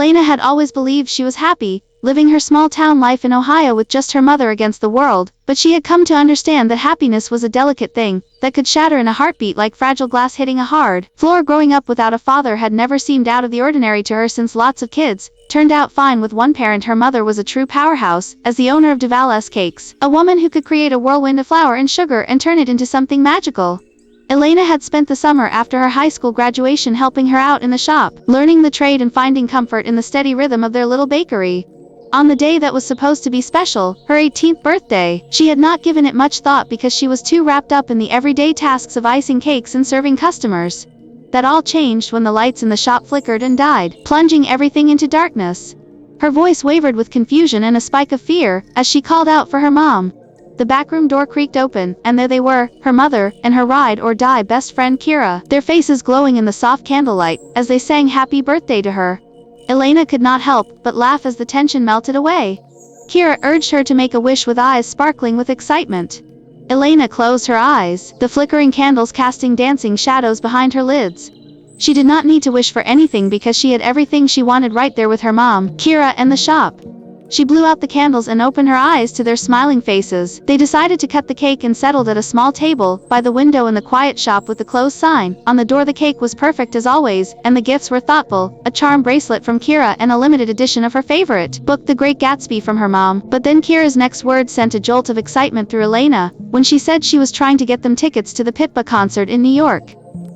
Elaina had always believed she was happy, living her small-town life in Ohio with just her mother against the world, but she had come to understand that happiness was a delicate thing that could shatter in a heartbeat like fragile glass hitting a hard floor. Growing up without a father had never seemed out of the ordinary to her, since lots of kids turned out fine with one parent. Her mother was a true powerhouse, as the owner of Duval's Cakes, a woman who could create a whirlwind of flour and sugar and turn it into something magical. Elaina had spent the summer after her high school graduation helping her out in the shop, learning the trade and finding comfort in the steady rhythm of their little bakery. On the day that was supposed to be special, her 18th birthday, she had not given it much thought because she was too wrapped up in the everyday tasks of icing cakes and serving customers. That all changed when the lights in the shop flickered and died, plunging everything into darkness. Her voice wavered with confusion and a spike of fear as she called out for her mom. The backroom door creaked open, and there they were, her mother and her ride-or-die best friend Kira, their faces glowing in the soft candlelight as they sang happy birthday to her. Elaina could not help but laugh as the tension melted away. Kira urged her to make a wish with eyes sparkling with excitement. Elaina closed her eyes, the flickering candles casting dancing shadows behind her lids. She did not need to wish for anything because she had everything she wanted right there with her mom, Kira, and the shop. She blew out the candles and opened her eyes to their smiling faces. They decided to cut the cake and settled at a small table by the window in the quiet shop with the closed sign on the door. The cake was perfect as always, and the gifts were thoughtful, a charm bracelet from Kira and a limited edition of her favorite book, The Great Gatsby, from her mom. But then Kira's next words sent a jolt of excitement through Elaina when she said she was trying to get them tickets to the Pitbull concert in New York.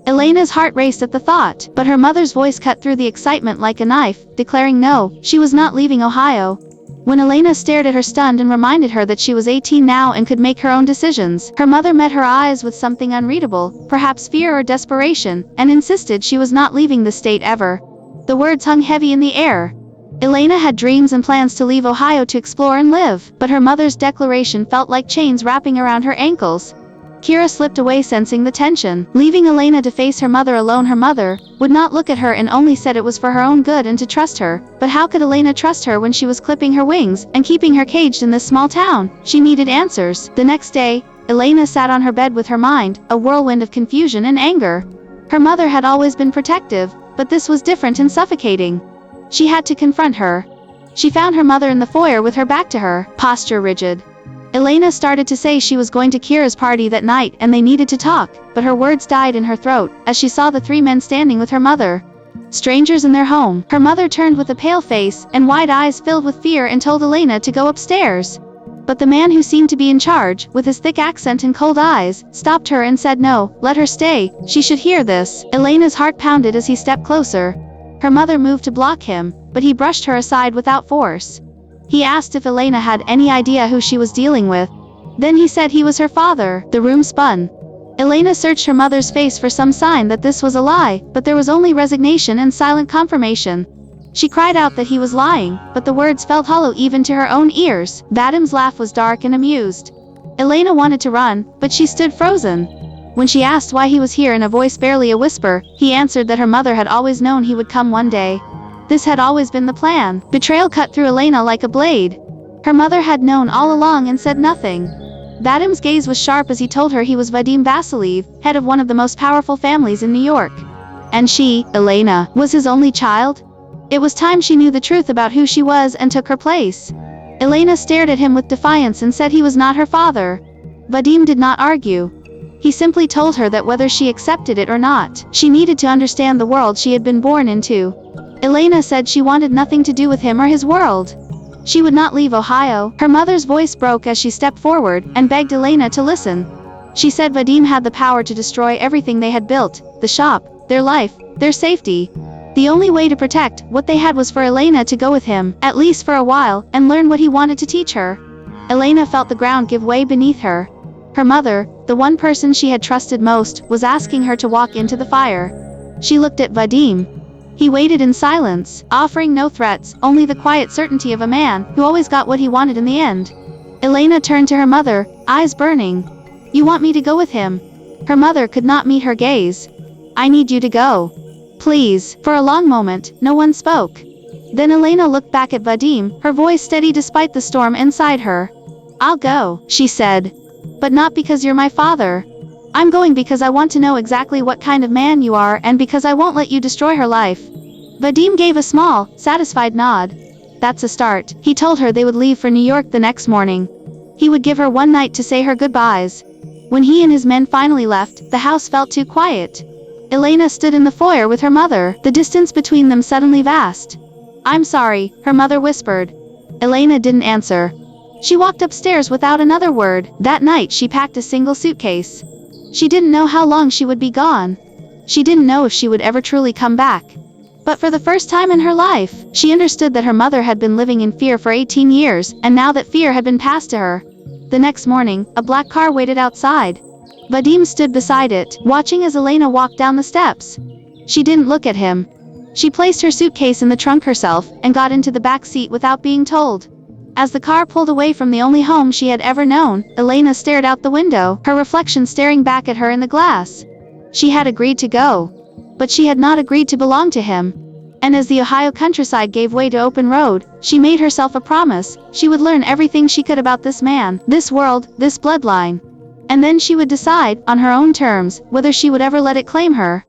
Elaina's heart raced at the thought, but her mother's voice cut through the excitement like a knife, declaring no, she was not leaving Ohio. When Elaina stared at her stunned and reminded her that she was 18 now and could make her own decisions, her mother met her eyes with something unreadable, perhaps fear or desperation, and insisted she was not leaving the state ever. The words hung heavy in the air. Elaina had dreams and plans to leave Ohio to explore and live, but her mother's declaration felt like chains wrapping around her ankles. Kira slipped away, sensing the tension, leaving Elaina to face her mother alone. Her mother would not look at her and only said it was for her own good and to trust her. But how could Elaina trust her when she was clipping her wings and keeping her caged in this small town? She needed answers. The next day, Elaina sat on her bed with her mind a whirlwind of confusion and anger. Her mother had always been protective, but this was different and suffocating. She had to confront her. She found her mother in the foyer with her back to her, posture rigid. Elaina started to say she was going to Kira's party that night and they needed to talk, but her words died in her throat as she saw the three men standing with her mother. Strangers in their home. Her mother turned with a pale face and wide eyes filled with fear and told Elaina to go upstairs. But the man who seemed to be in charge, with his thick accent and cold eyes, stopped her and said no, let her stay, she should hear this. Elena's heart pounded as he stepped closer. Her mother moved to block him, but he brushed her aside without force. He asked if Elaina had any idea who she was dealing with. Then he said he was her father. The room spun. Elaina searched her mother's face for some sign that this was a lie, but there was only resignation and silent confirmation. She cried out that he was lying, but the words felt hollow even to her own ears. Vadim's laugh was dark and amused. Elaina wanted to run, but she stood frozen. When she asked why he was here in a voice barely a whisper, he answered that her mother had always known he would come one day. This had always been the plan. Betrayal cut through Elaina like a blade. Her mother had known all along and said nothing. Vadim's gaze was sharp as he told her he was Vadim Vasilev, head of one of the most powerful families in New York. And she, Elaina, was his only child? It was time she knew the truth about who she was and took her place. Elaina stared at him with defiance and said he was not her father. Vadim did not argue. He simply told her that whether she accepted it or not, she needed to understand the world she had been born into. Elaina said she wanted nothing to do with him or his world. She would not leave Ohio. Her mother's voice broke as she stepped forward and begged Elaina to listen. She said Vadim had the power to destroy everything they had built, the shop, their life, their safety. The only way to protect what they had was for Elaina to go with him, at least for a while, and learn what he wanted to teach her. Elaina felt the ground give way beneath her. Her mother, the one person she had trusted most, was asking her to walk into the fire. She looked at Vadim. He waited in silence, offering no threats, only the quiet certainty of a man who always got what he wanted in the end. Elaina turned to her mother, eyes burning. You want me to go with him? Her mother could not meet her gaze. I need you to go. Please. For a long moment, no one spoke. Then Elaina looked back at Vadim, her voice steady despite the storm inside her. I'll go, she said. But not because you're my father. I'm going because I want to know exactly what kind of man you are and because I won't let you destroy her life. Vadim gave a small, satisfied nod. That's a start. He told her they would leave for New York the next morning. He would give her one night to say her goodbyes. When he and his men finally left, the house felt too quiet. Elaina stood in the foyer with her mother, the distance between them suddenly vast. I'm sorry, her mother whispered. Elaina didn't answer. She walked upstairs without another word. That night she packed a single suitcase. She didn't know how long she would be gone. She didn't know if she would ever truly come back. But for the first time in her life, she understood that her mother had been living in fear for 18 years, and now that fear had been passed to her. The next morning, a black car waited outside. Vadim stood beside it, watching as Elaina walked down the steps. She didn't look at him. She placed her suitcase in the trunk herself, and got into the back seat without being told. As the car pulled away from the only home she had ever known, Elaina stared out the window, her reflection staring back at her in the glass. She had agreed to go. But she had not agreed to belong to him. And as the Ohio countryside gave way to open road, she made herself a promise. She would learn everything she could about this man, this world, this bloodline. And then she would decide, on her own terms, whether she would ever let it claim her.